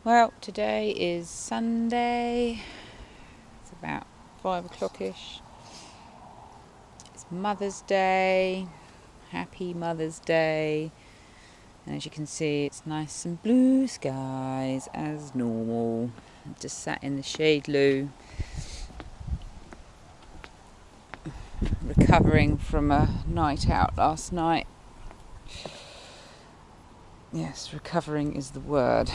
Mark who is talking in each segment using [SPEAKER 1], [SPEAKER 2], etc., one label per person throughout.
[SPEAKER 1] Well, today is Sunday. It's about 5 o'clock-ish. It's Mother's Day. Happy Mother's Day. And as you can see, it's nice and blue skies as normal. Just sat in the shade loo, recovering from a night out last night. Yes, recovering is the word.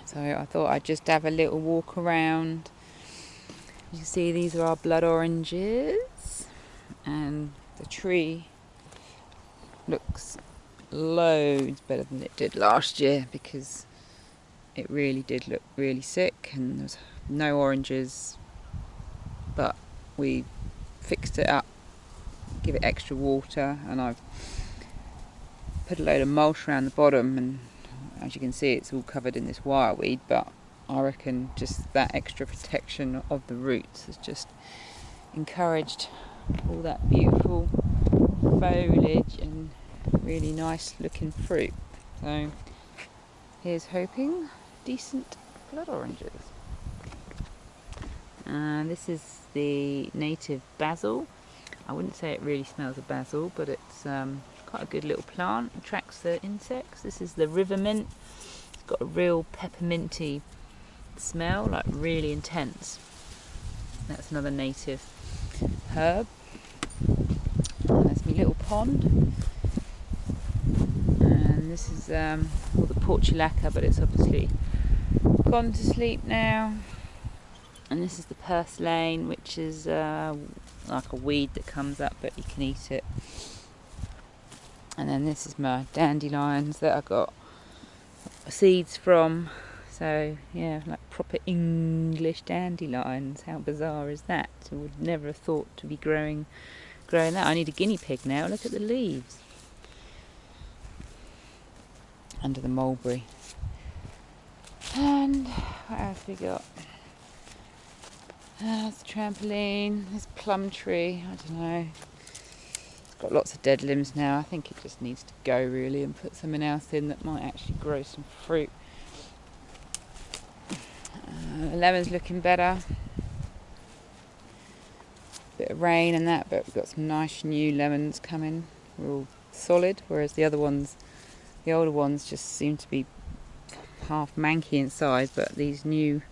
[SPEAKER 1] So I thought I'd just have a little walk around. You can see these are our blood oranges, and the tree looks loads better than it did last year because it really did look really sick and there was no oranges, but we fixed it up, give it extra water, and I've put a load of mulch around the bottom, and as you can see it's all covered in this wireweed, but I reckon just that extra protection of the roots has just encouraged all that beautiful foliage and really nice looking fruit. So here's hoping decent blood oranges. And this is the native basil. I wouldn't say it really smells of basil, but it's quite a good little plant. Attracts the insects. This is the river mint. It's got a real pepperminty smell, like really intense. That's another native herb. And there's my little pond. And this is called the portulaca, but it's obviously gone to sleep now. And this is the purslane, which is like a weed that comes up, but you can eat it. And then this is my dandelions that I got seeds from. So yeah, like proper English dandelions. How bizarre is that? I would never have thought to be growing that. I need a guinea pig now. Look at the leaves under the mulberry. And what else we got? There's the trampoline. There's plum tree. I don't know. It's got lots of dead limbs now. I think it just needs to go really and put something else in that might actually grow some fruit. The lemon's looking better. Bit of rain and that, but we've got some nice new lemons coming. We're all solid, whereas the older ones just seem to be half manky inside, but these new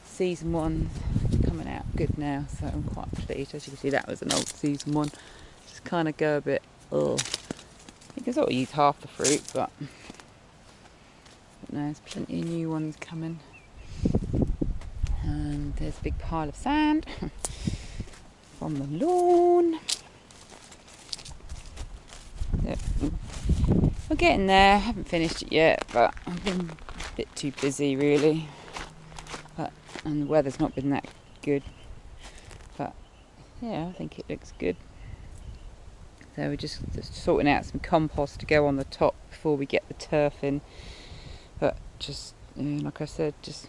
[SPEAKER 1] season one coming out good now, so I'm quite pleased. As you can see, that was an old season one. Just kind of go a bit, you can sort of use half the fruit, but no, there's plenty of new ones coming. And there's a big pile of sand from the lawn. Yep. We're getting there. I haven't finished it yet, but I've been a bit too busy really. And the weather's not been that good. But yeah, I think it looks good. So we're just sorting out some compost to go on the top before we get the turf in. But just, like I said, just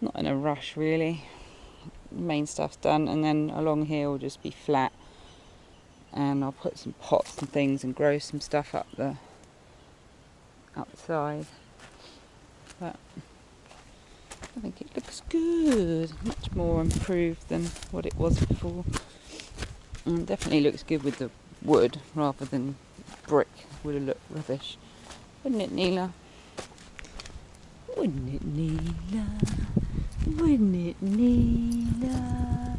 [SPEAKER 1] not in a rush really. The main stuff's done, and then along here will just be flat. And I'll put some pots and things and grow some stuff up the side. But I think it looks good, much more improved than what it was before. And definitely looks good with the wood rather than brick. Would have looked rubbish, wouldn't it, Neela? Wouldn't it, Neela? Wouldn't it, Neela?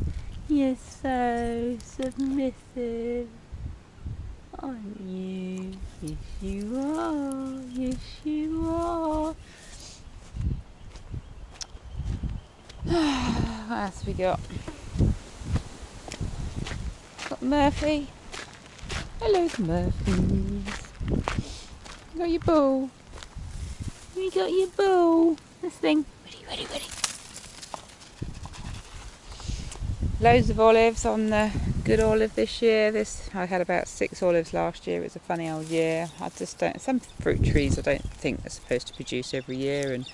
[SPEAKER 1] You're so submissive, aren't you? Yes, you are. Yes, you are. What else we got? Got Murphy. Hello, Murphys. You got your ball. You got your ball. This thing. Ready. Loads of olives on the good olive this year. I had about 6 olives last year. It was a funny old year. I just don't. Some fruit trees I don't think are supposed to produce every year, and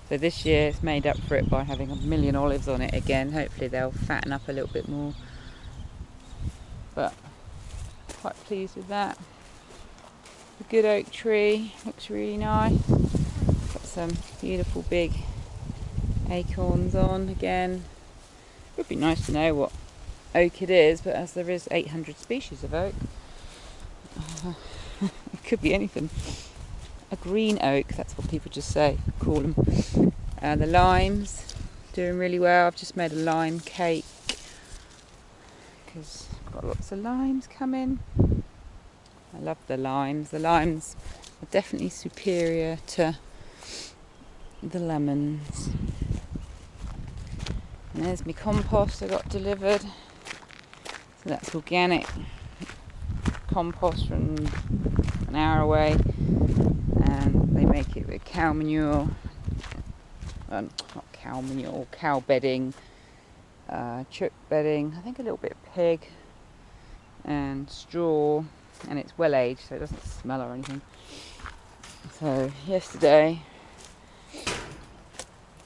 [SPEAKER 1] so this year it's made up for it by having 1,000,000 olives on it again. Hopefully they'll fatten up a little bit more. But quite pleased with that. The good oak tree looks really nice. some beautiful big acorns on again. It would be nice to know what oak it is, but as there is 800 species of oak, it could be anything. A green oak, that's what people just call them. The limes, doing really well. I've just made a lime cake because I've got lots of limes coming. I love the limes. The limes are definitely superior to the lemons. And there's my compost I got delivered. So that's organic compost from an hour away, and they make it with cow manure, not cow manure, cow bedding, chook bedding, I think a little bit of pig, and straw, and it's well aged so it doesn't smell or anything. So yesterday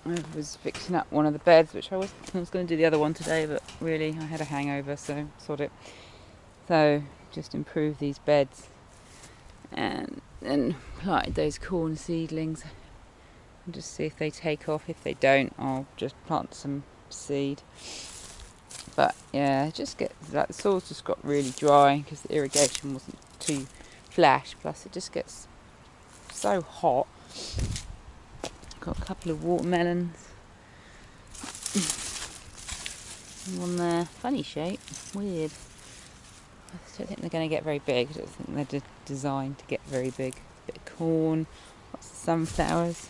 [SPEAKER 1] I was fixing up one of the beds, which I was going to do the other one today, but really I had a hangover, so sod it. So just improve these beds and then planted those corn seedlings and just see if they take off. If they don't, I'll just plant some seed. But yeah, it just gets like the soil's just got really dry because the irrigation wasn't too flash, plus it just gets so hot. Got a couple of watermelons. One there, funny shape, weird. I don't think they're going to get very big. I don't think they're designed to get very big. A bit of corn, lots of sunflowers.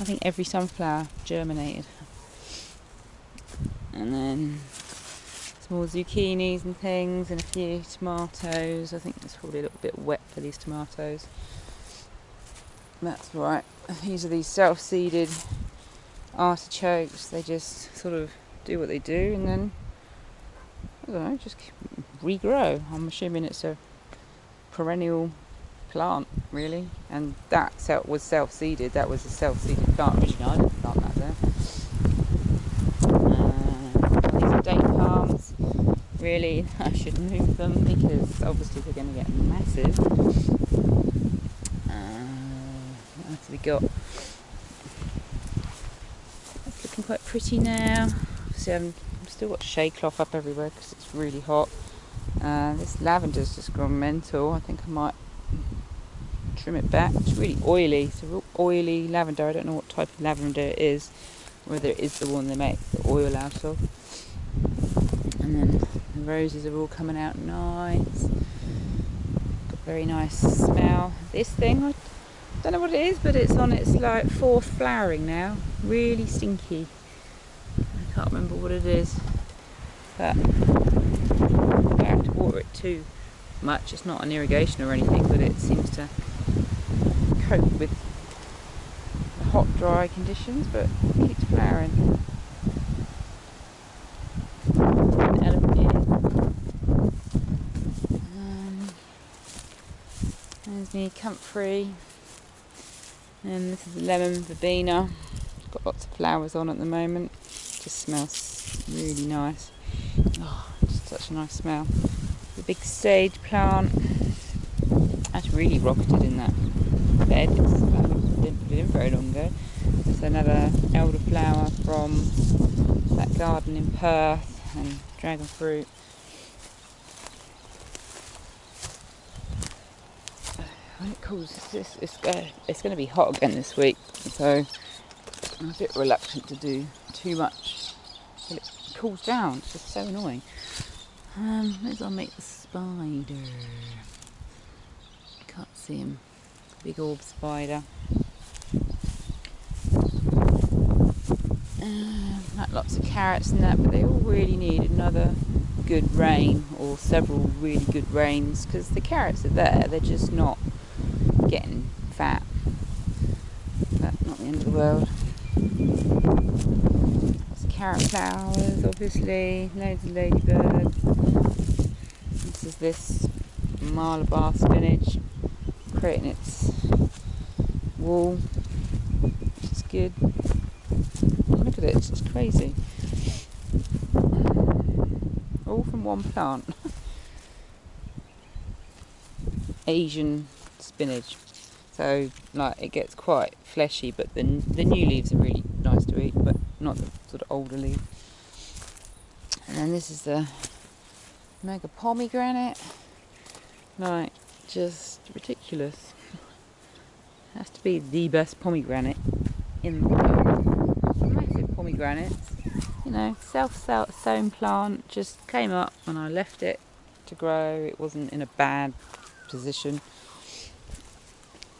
[SPEAKER 1] I think every sunflower germinated. And then some more zucchinis and things, and a few tomatoes. I think it's probably a little bit wet for these tomatoes. That's right. These are these self-seeded artichokes. They just sort of do what they do, and then I don't know, just regrow. I'm assuming it's a perennial plant, really. And that was self-seeded. That was a self-seeded plant originally. I didn't plant that there. These are date palms. Really, I should move them because obviously they're going to get massive. What else have we got? It's looking quite pretty now. Obviously, I've still got shade cloth up everywhere because it's really hot. This lavender's just gone mental. I think I might trim it back. It's really oily. It's a real oily lavender. I don't know what type of lavender it is, whether it is the one they make the oil out of. And then the roses are all coming out nice. Got a very nice smell. This thing, I don't know what it is, but it's on its like fourth flowering now. Really stinky. I can't remember what it is, but I don't have to water it too much. It's not an irrigation or anything, but it seems to cope with the hot, dry conditions, but it keeps flowering. There's me comfrey, and this is a lemon verbena. It's got lots of flowers on at the moment. Just smells really nice. Oh, just such a nice smell. The big sage plant. That's really rocketed in that bed. Didn't put it in very long ago. There's another elderflower from that garden in Perth, and dragon fruit. When it cools, it's going to be hot again this week, so I'm a bit reluctant to do too much till it cools down. It's just so annoying. Maybe I'll make the spider. Can't see him. Big orb spider. Like lots of carrots and that, but they all really need another good rain or several really good rains, because the carrots are there, they're just not getting fat. But not the end of the world. Lots of carrot flowers, obviously, loads of ladybirds. This Malabar spinach creating its wall, which is good. Look at it, it's just crazy. All from one plant. Asian spinach. so like it gets quite fleshy, but the new leaves are really nice to eat, but not the sort of older leaves. And then this is the mega pomegranate, like just ridiculous. It has to be the best pomegranate in the world. Massive pomegranates, you know, self-sown plant, just came up when I left it to grow. It wasn't in a bad position,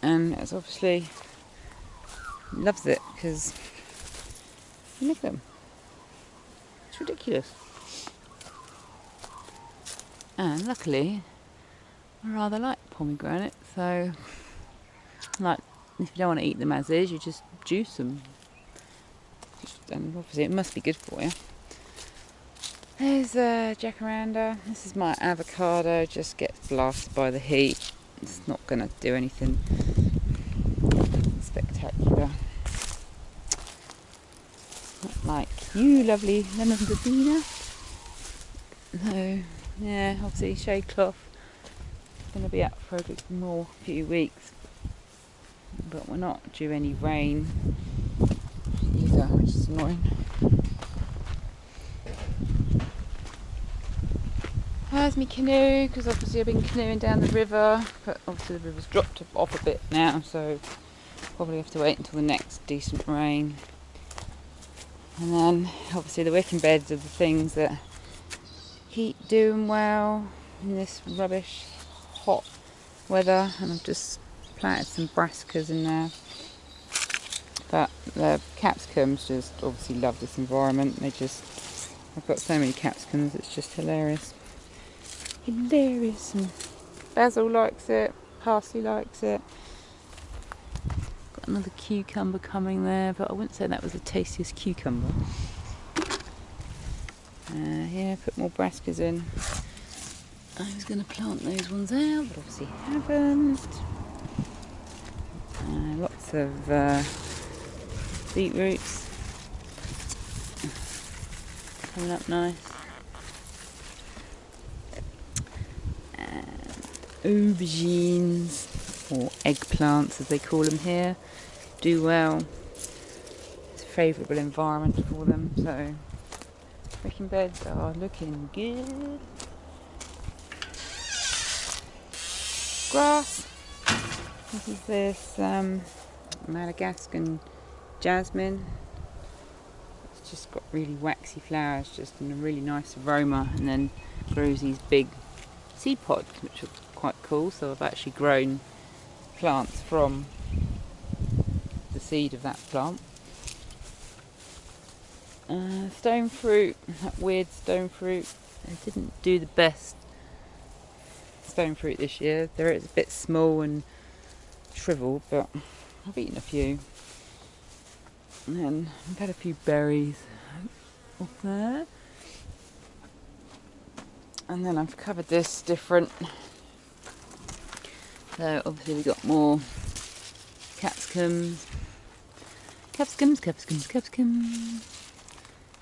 [SPEAKER 1] and it's obviously loves it because look at them. It's ridiculous. And luckily, I rather like pomegranate, so like if you don't want to eat them as is, you just juice them. And obviously it must be good for you. There's jacaranda. This is my avocado, just gets blasted by the heat. It's not going to do anything spectacular. Not like you, lovely lemon verbena. So yeah, obviously shade cloth going to be up for a few weeks, but we're not due any rain either, which is annoying. There's my canoe, because obviously I've been canoeing down the river, but obviously the river's dropped off a bit now, so probably have to wait until the next decent rain. And then obviously the wicking beds are the things that keep doing well in this rubbish hot weather, and I've just planted some brassicas in there. But the capsicums just obviously love this environment. I've got so many capsicums, it's just hilarious. Hilarious. And basil likes it, parsley likes it. Got another cucumber coming there, but I wouldn't say that was the tastiest cucumber. Yeah, put more brassicas in. I was going to plant those ones out, but obviously haven't. Lots of beetroots coming up nice. Aubergines, or eggplants as they call them here, do well. It's a favourable environment for them, so wicking beds are looking good. Grass. This is this Madagascan jasmine. It's just got really waxy flowers, just in a really nice aroma, and then grows these big seed pods, which are quite cool. So I've actually grown plants from the seed of that plant. Stone fruit, that weird stone fruit. I didn't do the best stone fruit this year. They're a bit small and shriveled, but I've eaten a few. And then I've had a few berries up there. And then I've covered this different. So obviously we've got more capsicums,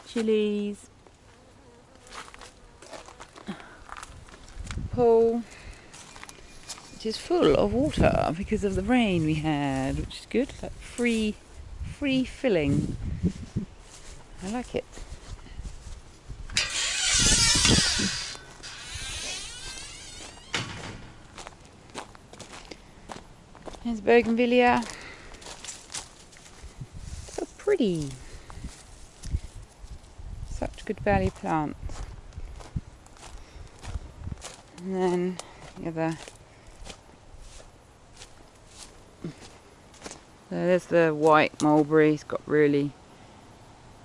[SPEAKER 1] chilies, pool, which is full of water because of the rain we had, which is good, like free filling. I like it. Here's bougainvillea. So pretty. Such good value plants. And then the other. So there's the white mulberry. It's got really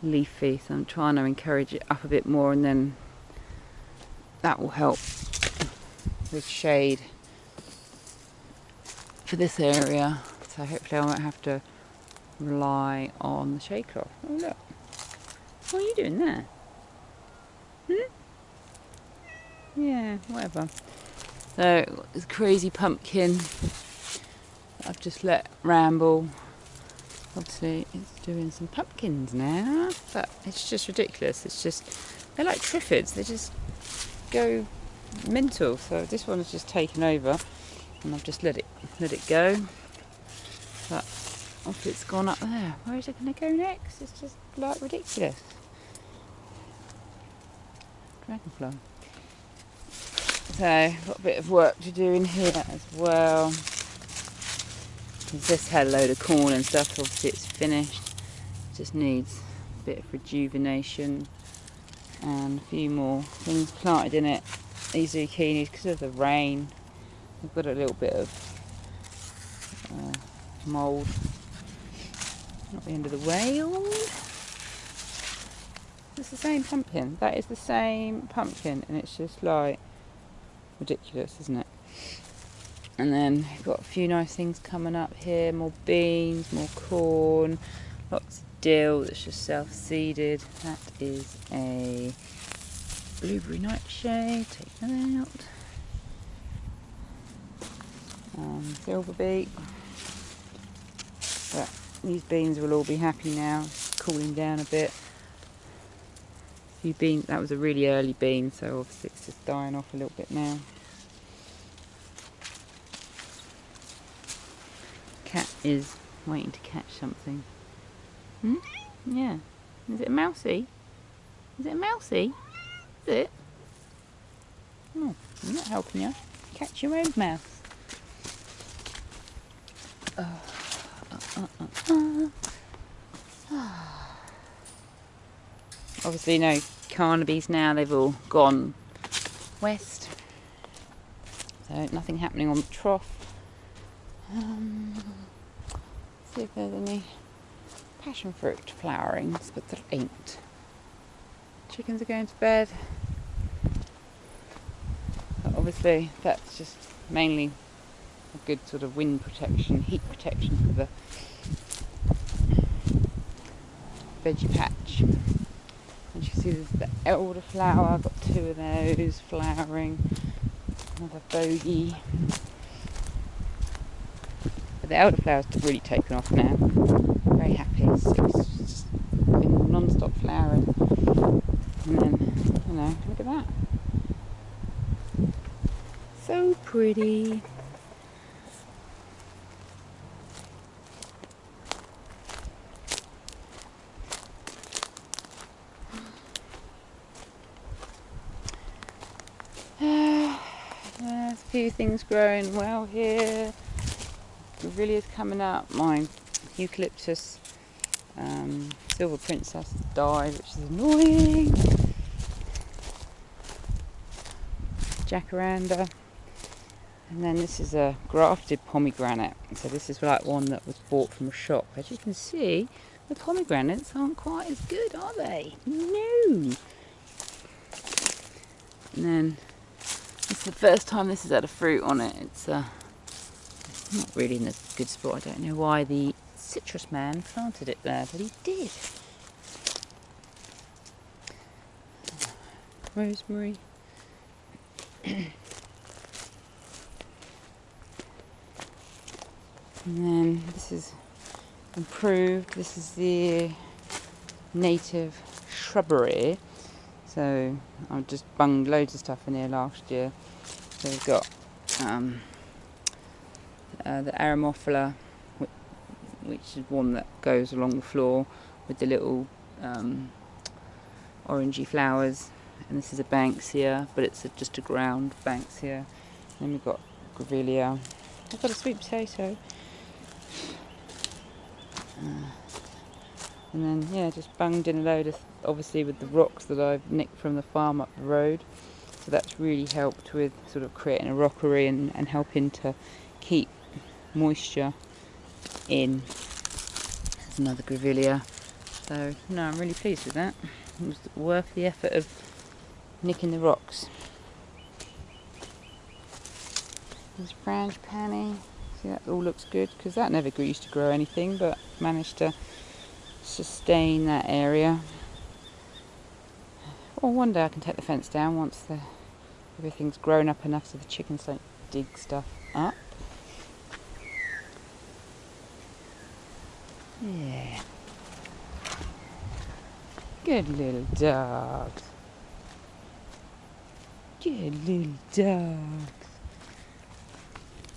[SPEAKER 1] leafy, so I'm trying to encourage it up a bit more, and then that will help with shade for this area. So hopefully I won't have to rely on the shade cloth. Oh look, what are you doing there? Yeah, whatever. So this crazy pumpkin I've just let ramble. Obviously it's doing some pumpkins now, but it's just ridiculous. It's just, they're like triffids, they just go mental. So this one has just taken over, and I've just let it go. But off it's gone up there. Where is it going to go next? It's just like ridiculous. Dragonfly. So, got a bit of work to do in here as well. This had a load of corn and stuff, obviously it's finished. Just needs a bit of rejuvenation and a few more things planted in it. These zucchinis, because of the rain, they've got a little bit of mould. Not the end of the world. It's the same pumpkin. That is the same pumpkin, and it's just like ridiculous, isn't it? And then we've got a few nice things coming up here. More beans, more corn, lots of dill that's just self-seeded. That is a blueberry nightshade. Take that out. Silver beet. But these beans will all be happy now. It's cooling down a bit. A few beans. That was a really early bean, so obviously it's just dying off a little bit now. Cat is waiting to catch something. Yeah. Is it a mousey? Is it a mousey? Is it? Oh, I'm not helping you. Catch your own mouse. Obviously no carnabies now, they've all gone west. So nothing happening on the trough. See if there's any passion fruit flowerings, but there ain't. Chickens are going to bed. But obviously that's just mainly a good sort of wind protection, heat protection for the veggie patch. And you see there's the elderflower, I've got 2 of those flowering. Another bogey. But the elderflower's really taken off now. Very happy. It's just been non-stop flowering. And then, you know, look at that. So pretty. There's a few things growing well here. Grevillea's coming up. My eucalyptus silver princess has died, which is annoying. Jacaranda. And then this is a grafted pomegranate. So this is like one that was bought from a shop. As you can see, the pomegranates aren't quite as good, are they? No. And then it's the first time this has had a fruit on it. It's not really in a good spot. I don't know why the citrus man planted it there, but he did. Rosemary. And then this is improved. This is the native shrubbery. So I've just bunged loads of stuff in here last year. So we've got the Aromophila, which is one that goes along the floor with the little orangey flowers. And this is a Banksia, but it's just a ground Banksia. Then we've got Grevillea. I've got a sweet potato. And then, yeah, just bunged in a load of, obviously with the rocks that I've nicked from the farm up the road. So that's really helped with sort of creating a rockery and helping to keep moisture in. There's another Grevillea. So, no, I'm really pleased with that. It was worth the effort of nicking the rocks. There's frangipani. See, that all looks good, because that never used to grow anything, but managed to sustain that area. Well, one day I can take the fence down once everything's grown up enough so the chickens don't dig stuff up. Yeah. Good little dogs. Good little dogs.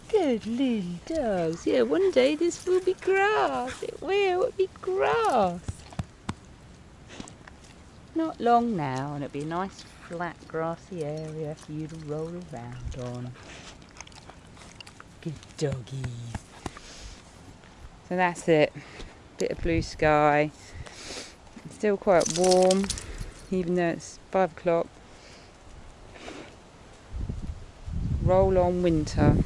[SPEAKER 1] Good Good little dogs. Yeah, one day this will be grass. It will be grass. Not long now, and it'll be a nice flat grassy area for you to roll around on. Good doggies. So that's it. Bit of blue sky. It's still quite warm, even though it's 5 o'clock. Roll on winter.